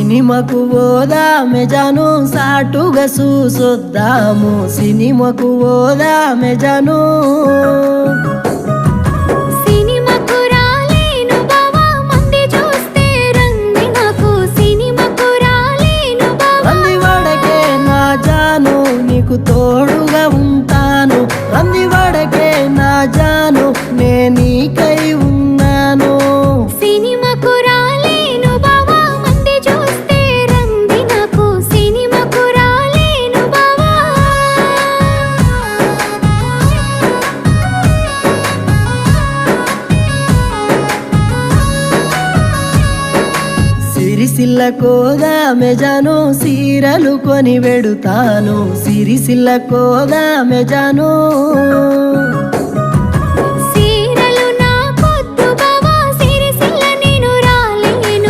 సినిమాకు పోదామె జాను సాటుగా చూసొద్దాము సినిమాకు పోదామె జాను తోడుగా ఉంటాను రంది వడకే నా జాను నేనీకై ఉన్నాను సినిమాకు రాలేను బావా మంది చూస్తే రంది నాకు సినిమాకు రాలేను బావా సిరిసిల్ల కోదామె జాను సీరలు కొని వెడుతాను సిరిసిల్ల కోదామె జాను